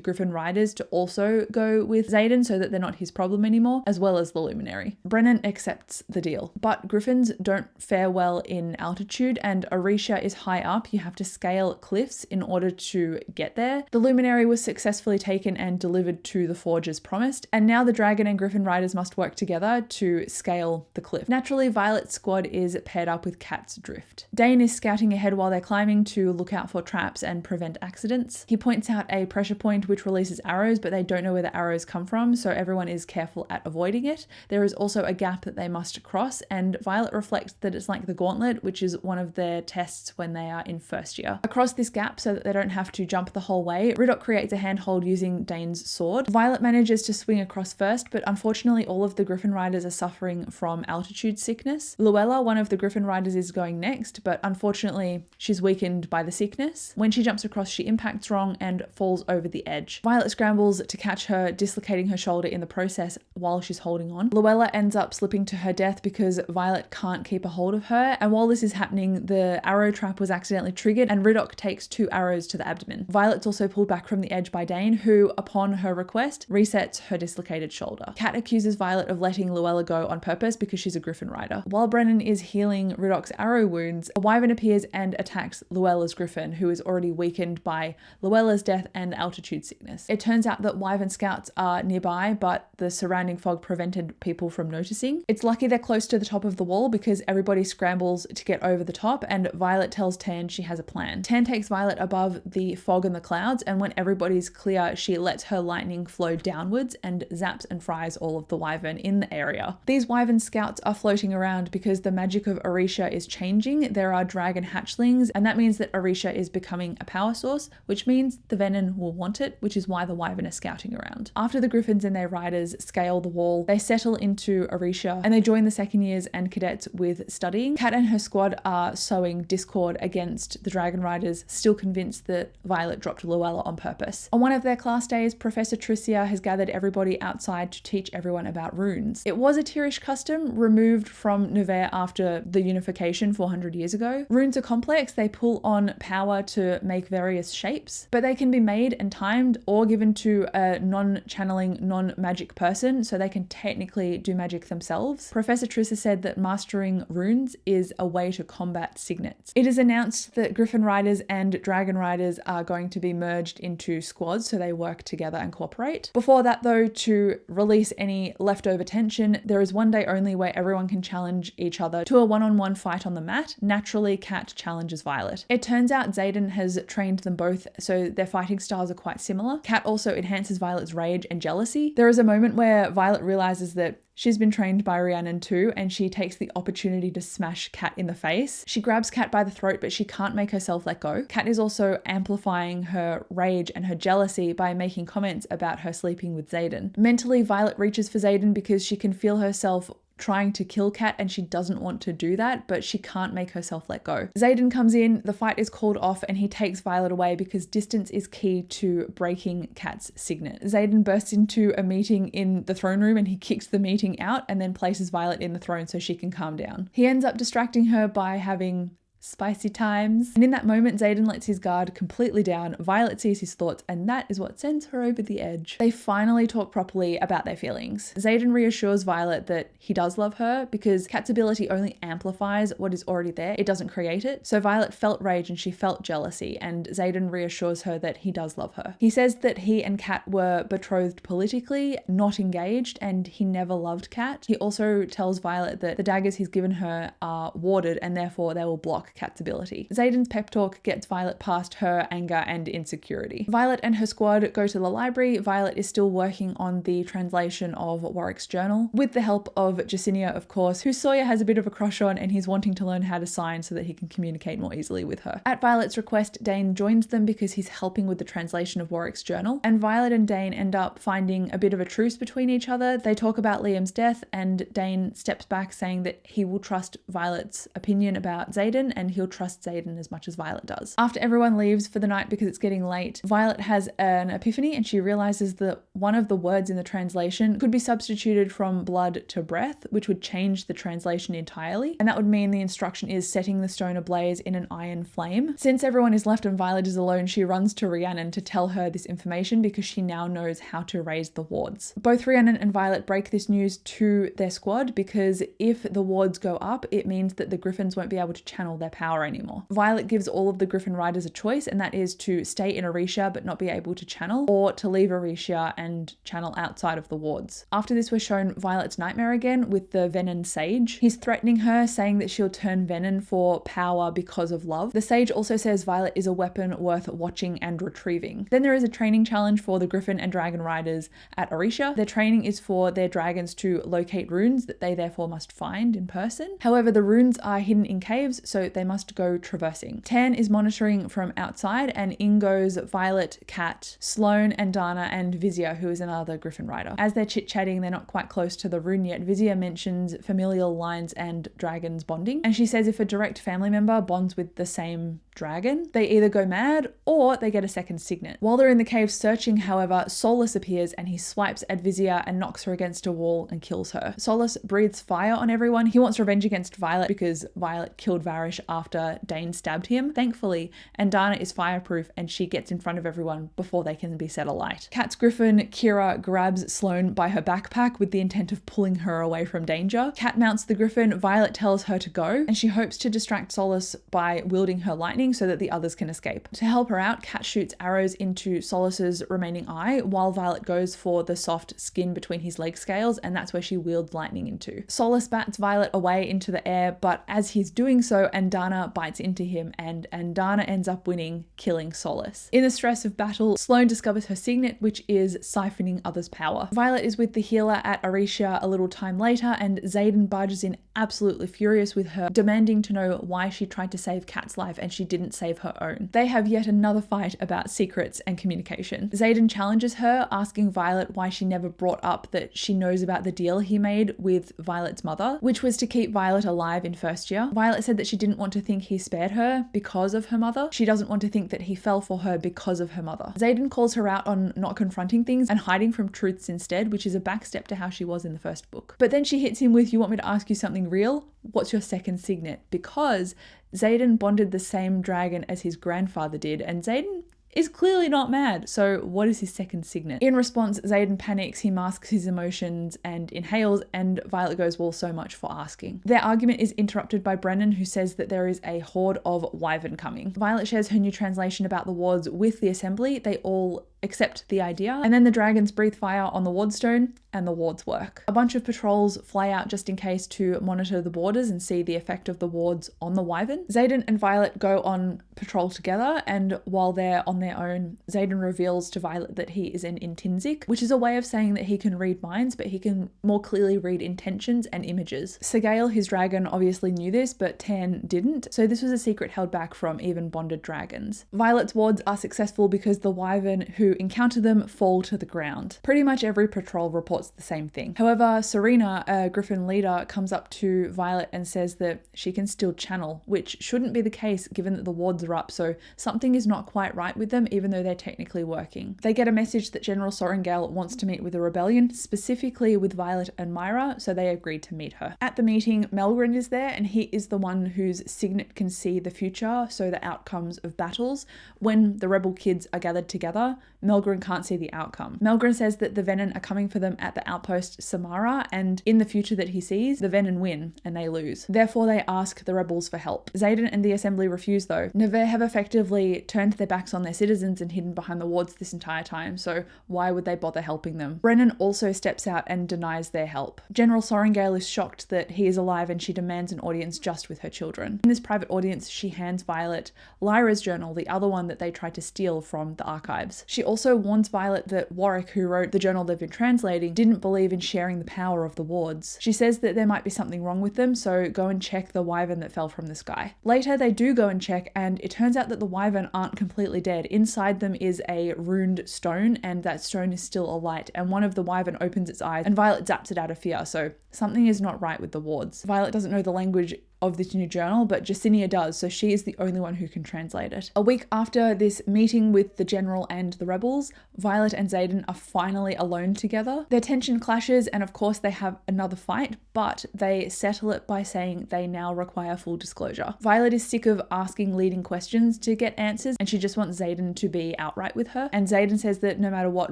Griffin riders to also go with Xaden so that they're not his problem anymore, as well as the luminary. Brennan accepts the deal, but Griffins don't fare well in altitude, and Orisha is high up. You have to scale cliffs in order to get there. The luminary was successfully taken and delivered to the forge as promised, and now the dragon and Griffin riders must work together to scale the cliff. Naturally, Violet's squad is paired up with Kat's drift. Dane is scouting ahead while they're climbing to look out for traps and prevent accidents. He points out a pressure point which releases arrows, but they don't know where the arrows come from, so everyone is careful at avoiding it. There is also a gap that they must cross, and Violet reflects that it's like the gauntlet, which is one of their tests when they are in first year. Across this gap, so that they don't have to jump the whole way, Riddock creates a handhold using Dane's sword. Violet manages to swing across first, but unfortunately all of the Griffin riders are suffering from altitude sickness. Luella, one of the Griffin riders, is going next, but unfortunately she's weakened by the sickness. When she jumps across, she impacts wrong and falls over the edge. Violet scrambles to catch her, dislocating her shoulder in the process while she's holding on. Luella ends up slipping to her death because Violet can't keep a hold of her, and while this is happening, the arrow trap was accidentally triggered and Riddock takes 2 arrows to the abdomen. Violet's also pulled back from the edge by Dane, who, upon her request, resets her dislocated shoulder. Kat accuses Violet of letting Luella go on purpose because she's a Griffin rider. While Brennan is healing Riddock's arrow wounds, a wyvern appears and attacks Luella's Griffin, who is already weakened by Luella's death and altitude sickness. It turns out that wyvern scouts are nearby, but the surrounding fog prevented people from noticing. It's lucky they're close to the top of the wall because everybody scrambles to get over the top, and Violet tells Tan she has a plan. Tan takes Violet above the fog and the clouds, and when everybody's clear, she lets her lightning flow downwards and zaps and fries all of the wyvern in the area. These wyvern scouts are floating around because the magic of Orisha is changing. There are dragon hatchlings, and that means that Orisha is becoming a power source, which means the venom will want it, which is why the wyvern are scouting around. After the Griffins and their riders scale the wall, they settle into Orisha and they join the second years and cadets with studying. Kat and her squad are sowing discord against the dragon riders, still convinced that Violet dropped Luella on purpose. On one of their class days, Professor Tricia has gathered everybody outside to teach everyone about runes. It was a Tirish custom removed from Nevers after the unification 400 years ago. Runes are complex. They pull on power to make various shapes, but they can be made made and timed or given to a non-channeling, non-magic person, so they can technically do magic themselves. Professor Trissa said that mastering runes is a way to combat signets. It is announced that Griffin Riders and Dragon Riders are going to be merged into squads, so they work together and cooperate. Before that though, to release any leftover tension, there is one day only where everyone can challenge each other to a one-on-one fight on the mat. Naturally, Kat challenges Violet. It turns out Xaden has trained them both, so their fighting styles are quite similar. Kat also enhances Violet's rage and jealousy. There is a moment where Violet realizes that she's been trained by Rhiannon too, and she takes the opportunity to smash Kat in the face. She grabs Kat by the throat, but she can't make herself let go. Kat is also amplifying her rage and her jealousy by making comments about her sleeping with Xaden. Mentally, Violet reaches for Xaden because she can feel herself trying to kill Kat and she doesn't want to do that, but she can't make herself let go. Xaden comes in, the fight is called off, and he takes Violet away because distance is key to breaking Kat's signet. Xaden bursts into a meeting in the throne room and he kicks the meeting out and then places Violet in the throne so she can calm down. He ends up distracting her by having spicy times. And in that moment, Xaden lets his guard completely down. Violet sees his thoughts, and that is what sends her over the edge. They finally talk properly about their feelings. Xaden reassures Violet that he does love her because Kat's ability only amplifies what is already there. It doesn't create it. So Violet felt rage and she felt jealousy, and Xaden reassures her that he does love her. He says that he and Kat were betrothed politically, not engaged, and he never loved Kat. He also tells Violet that the daggers he's given her are warded and therefore they will block Kat's ability. Xaden's pep talk gets Violet past her anger and insecurity. Violet and her squad go to the library. Violet is still working on the translation of Warwick's journal, with the help of Jacinia, of course, who Sawyer has a bit of a crush on, and he's wanting to learn how to sign so that he can communicate more easily with her. At Violet's request, Dane joins them because he's helping with the translation of Warwick's journal, and Violet and Dane end up finding a bit of a truce between each other. They talk about Liam's death, and Dane steps back saying that he will trust Violet's opinion about Xaden, and he'll trust Xaden as much as Violet does. After everyone leaves for the night because it's getting late, Violet has an epiphany and she realizes that one of the words in the translation could be substituted from blood to breath, which would change the translation entirely. And that would mean the instruction is setting the stone ablaze in an iron flame. Since everyone is left and Violet is alone, she runs to Rhiannon to tell her this information because she now knows how to raise the wards. Both Rhiannon and Violet break this news to their squad because if the wards go up, it means that the Griffins won't be able to channel their power anymore. Violet gives all of the Griffin Riders a choice, and that is to stay in Orisha but not be able to channel, or to leave Orisha and channel outside of the wards. After this, we're shown Violet's nightmare again with the Venom Sage. He's threatening her, saying that she'll turn Venom for power because of love. The Sage also says Violet is a weapon worth watching and retrieving. Then there is a training challenge for the Griffin and Dragon Riders at Orisha. Their training is for their dragons to locate runes that they therefore must find in person. However, the runes are hidden in caves, so they must go traversing. Tan is monitoring from outside, and in goes Violet, Kat, Sloane, and Dana, and Vizia, who is another Griffin rider. As they're chit-chatting, they're not quite close to the rune yet. Vizia mentions familial lines and dragons bonding, and she says if a direct family member bonds with the same dragon, they either go mad or they get a second signet. While they're in the cave searching, however, Solus appears and he swipes at Vizia and knocks her against a wall and kills her. Solus breathes fire on everyone. He wants revenge against Violet because Violet killed Varish after Dane stabbed him, thankfully, and Dana is fireproof and she gets in front of everyone before they can be set alight. Kat's Griffin, Kira, grabs Sloane by her backpack with the intent of pulling her away from danger. Kat mounts the Griffin, Violet tells her to go, and she hopes to distract Solus by wielding her lightning so that the others can escape. To help her out, Kat shoots arrows into Solus's remaining eye, while Violet goes for the soft skin between his leg scales, and that's where she wields lightning into. Solus bats Violet away into the air, but as he's doing so, Andana bites into him, and Andana ends up winning, killing Solus. In the stress of battle, Sloane discovers her signet, which is siphoning others' power. Violet is with the healer at Orisha a little time later, and Xaden barges in absolutely furious with her, demanding to know why she tried to save Kat's life and she didn't save her own. They have yet another fight about secrets and communication. Xaden challenges her, asking Violet why she never brought up that she knows about the deal he made with Violet's mother, which was to keep Violet alive in first year. Violet said that she didn't want to think he spared her because of her mother. She doesn't want to think that he fell for her because of her mother. Xaden calls her out on not confronting things and hiding from truths instead, which is a backstep to how she was in the first book. But then she hits him with, "You want me to ask you something real? What's your second signet?" Because Xaden bonded the same dragon as his grandfather did, and Xaden is clearly not mad. So what is his second signet? In response, Xaden panics, he masks his emotions and inhales, and Violet goes, well, so much for asking. Their argument is interrupted by Brennan, who says that there is a horde of wyvern coming. Violet shares her new translation about the wards with the assembly. They all accept the idea, and then the dragons breathe fire on the wardstone and the wards work. A bunch of patrols fly out just in case to monitor the borders and see the effect of the wards on the wyvern. Xaden and Violet go on patrol together, and while they're on their own, Xaden reveals to Violet that he is an intrinsic, which is a way of saying that he can read minds, but he can more clearly read intentions and images. Segale, his dragon, obviously knew this, but Tan didn't, so this was a secret held back from even bonded dragons. Violet's wards are successful because the wyvern who encounter them fall to the ground. Pretty much every patrol reports the same thing. However, Serena, a griffin leader, comes up to Violet and says that she can still channel, which shouldn't be the case given that the wards are up, so something is not quite right with them even though they're technically working. They get a message that General Sorrengail wants to meet with the rebellion, specifically with Violet and Myra, so they agreed to meet her. At the meeting, Melgren is there, and he is the one whose signet can see the future, so the outcomes of battles. When the rebel kids are gathered together, Melgren can't see the outcome. Melgren says that the Venin are coming for them at the outpost Samara, and in the future that he sees, the Venin win and they lose. Therefore, they ask the rebels for help. Xaden and the assembly refuse though. Nevers have effectively turned their backs on their citizens and hidden behind the wards this entire time, so why would they bother helping them? Brennan also steps out and denies their help. General Sorrengail is shocked that he is alive, and she demands an audience just with her children. In this private audience, she hands Violet Lyra's journal, the other one that they tried to steal from the archives. She also warns Violet that Warwick, who wrote the journal they've been translating, didn't believe in sharing the power of the wards. She says that there might be something wrong with them, so go and check the wyvern that fell from the sky. Later, they do go and check, and it turns out that the wyvern aren't completely dead. Inside them is a runed stone, and that stone is still alight, and one of the wyvern opens its eyes, and Violet zaps it out of fear, so something is not right with the wards. Violet doesn't know the language of this new journal, but Jacinia does, so she is the only one who can translate it. A week after this meeting with the general and the rebels, Violet and Xaden are finally alone together. Their tension clashes, and of course they have another fight, but they settle it by saying they now require full disclosure. Violet is sick of asking leading questions to get answers, and she just wants Xaden to be outright with her. And Xaden says that no matter what,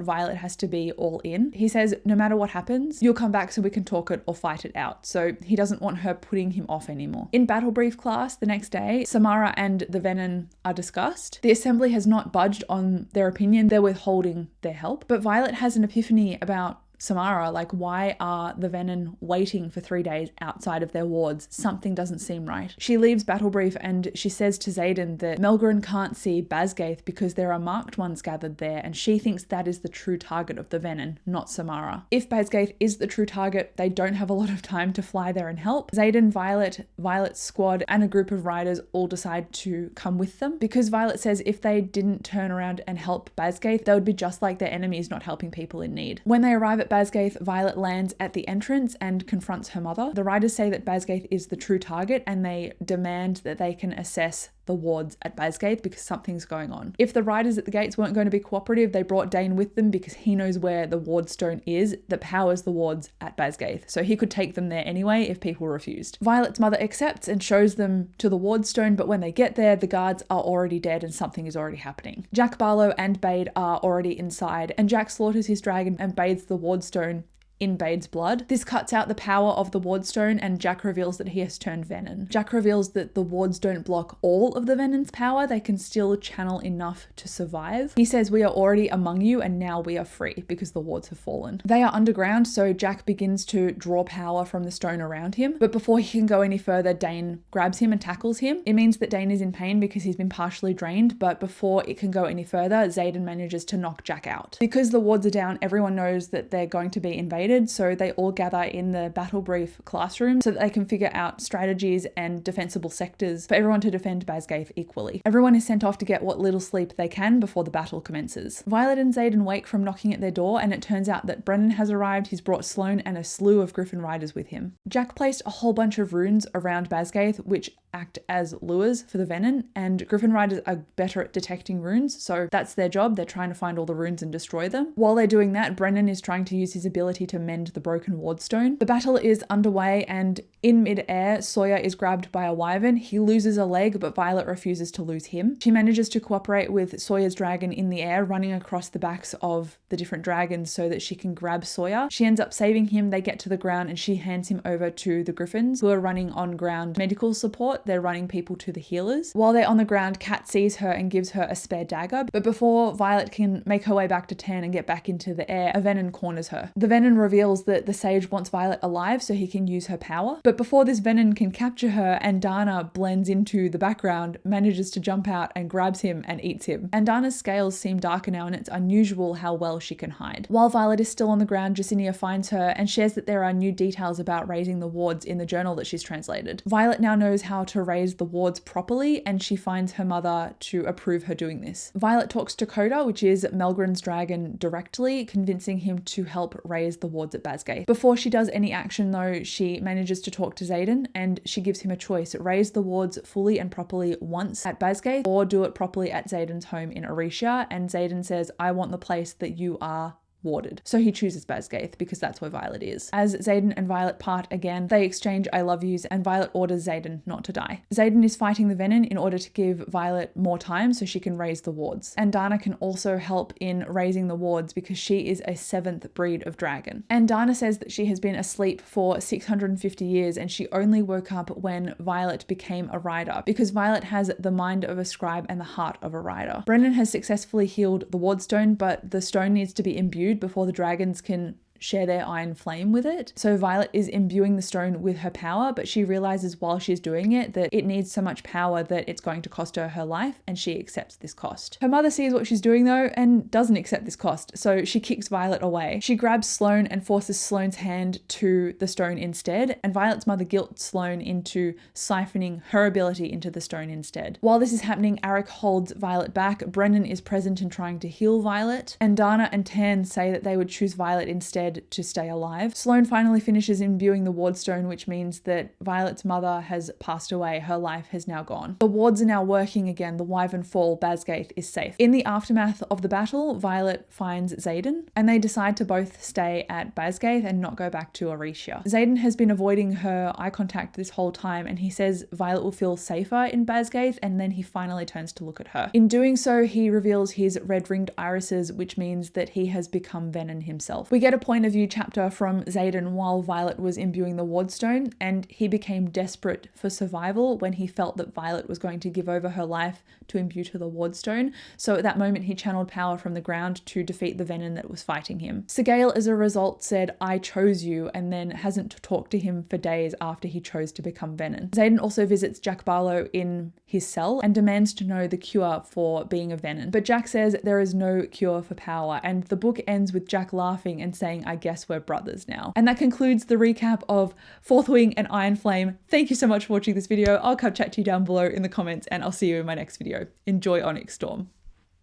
Violet has to be all in. He says, no matter what happens, you'll come back so we can talk it or fight it out. So he doesn't want her putting him off anymore. In battle brief class the next day, Samara and the Venin are discussed. The assembly has not budged on their opinion. They're withholding their help. But Violet has an epiphany about Samara, like, why are the Venin waiting for 3 days outside of their wards? Something doesn't seem right. She leaves battle brief and she says to Xaden that Melgren can't see Basgaith because there are marked ones gathered there, and she thinks that is the true target of the Venin, not Samara. If Basgaith is the true target, they don't have a lot of time to fly there and help. Xaden, Violet's squad, and a group of riders all decide to come with them because Violet says if they didn't turn around and help Basgaith, they would be just like their enemies not helping people in need. When they arrive at Basgaith, Violet lands at the entrance and confronts her mother. The riders say that Basgaith is the true target, and they demand that they can assess the wards at Basgaith because something's going on. If the riders at the gates weren't going to be cooperative, they brought Dane with them because he knows where the wardstone is that powers the wards at Basgaith, so he could take them there anyway if people refused. Violet's mother accepts and shows them to the wardstone, but when they get there, the guards are already dead and something is already happening. Jack Barlow and Bade are already inside, and Jack slaughters his dragon and bathes the wardstone in Bade's blood. This cuts out the power of the wardstone, and Jack reveals that he has turned Venin. Jack reveals that the wards don't block all of the Venin's power, they can still channel enough to survive. He says, we are already among you and now we are free because the wards have fallen. They are underground, so Jack begins to draw power from the stone around him, but before he can go any further, Dane grabs him and tackles him. It means that Dane is in pain because he's been partially drained, but before it can go any further, Xaden manages to knock Jack out. Because the wards are down, everyone knows that they're going to be invaded, so they all gather in the battle brief classroom so that they can figure out strategies and defensible sectors for everyone to defend Basgaith equally. Everyone is sent off to get what little sleep they can before the battle commences. Violet and Xaden wake from knocking at their door, and it turns out that Brennan has arrived. He's brought Sloane and a slew of Griffin riders with him. Jack placed a whole bunch of runes around Basgaith which act as lures for the Venin, and Griffin riders are better at detecting runes, so that's their job. They're trying to find all the runes and destroy them. While they're doing that, Brennan is trying to use his ability to mend the broken wardstone. The battle is underway, and in mid-air, Sawyer is grabbed by a wyvern. He loses a leg, but Violet refuses to lose him. She manages to cooperate with Sawyer's dragon in the air, running across the backs of the different dragons so that she can grab Sawyer. She ends up saving him. They get to the ground and she hands him over to the griffins, who are running on ground medical support. They're running people to the healers. While they're on the ground, Kat sees her and gives her a spare dagger. But before Violet can make her way back to Tan and get back into the air, a Venom corners her. The Venom reveals that the sage wants Violet alive so he can use her power. But before this Venom can capture her, Andana blends into the background, manages to jump out and grabs him and eats him. Andana's scales seem darker now, and it's unusual how well she can hide. While Violet is still on the ground, Jacinia finds her and shares that there are new details about raising the wards in the journal that she's translated. Violet now knows how to raise the wards properly, and she finds her mother to approve her doing this. Violet talks to Coda, which is Melgren's dragon, directly, convincing him to help raise the wards at Basgate. Before she does any action though, she manages to talk to Xaden, and she gives him a choice: raise the wards fully and properly once at Basgate, or do it properly at Xaden's home in Orisha. And Xaden says, I want the place that you are warded. So he chooses Basgaith because that's where Violet is. As Xaden and Violet part again, they exchange I love yous, and Violet orders Xaden not to die. Xaden is fighting the Venom in order to give Violet more time so she can raise the wards. And Dana can also help in raising the wards because she is a 7th breed of dragon. And Dana says that she has been asleep for 650 years and she only woke up when Violet became a rider, because Violet has the mind of a scribe and the heart of a rider. Brennan has successfully healed the wardstone, but the stone needs to be imbued before the dragons can share their iron flame with it. So Violet is imbuing the stone with her power, but she realizes while she's doing it that it needs so much power that it's going to cost her her life, and she accepts this cost. Her mother sees what she's doing though and doesn't accept this cost, so she kicks Violet away. She grabs Sloane and forces Sloane's hand to the stone instead, and Violet's mother guilts Sloane into siphoning her ability into the stone instead. While this is happening, Arik holds Violet back. Brennan is present and trying to heal Violet, and Dana and Tan say that they would choose Violet instead to stay alive. Sloane finally finishes imbuing the wardstone, which means that Violet's mother has passed away. Her life has now gone. The wards are now working again. The Wyvern Fall, Basgate is safe. In the aftermath of the battle, Violet finds Xaden, and they decide to both stay at Basgate and not go back to Orisha. Xaden has been avoiding her eye contact this whole time, and he says Violet will feel safer in Basgate, and then he finally turns to look at her. In doing so, he reveals his red-ringed irises, which means that he has become Venom himself. We get a point of view chapter from Xaden while Violet was imbuing the wardstone, and he became desperate for survival when he felt that Violet was going to give over her life to imbue to the wardstone. So at that moment he channeled power from the ground to defeat the Venom that was fighting him. Sigale as a result said, I chose you, and then hasn't talked to him for days after he chose to become Venom. Xaden also visits Jack Barlow in his cell and demands to know the cure for being a Venom. But Jack says there is no cure for power, and the book ends with Jack laughing and saying, I guess we're brothers now. And that concludes the recap of Fourth Wing and Iron Flame. Thank you so much for watching this video. I'll chat to you down below in the comments, and I'll see you in my next video. Enjoy Onyx Storm.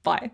Bye.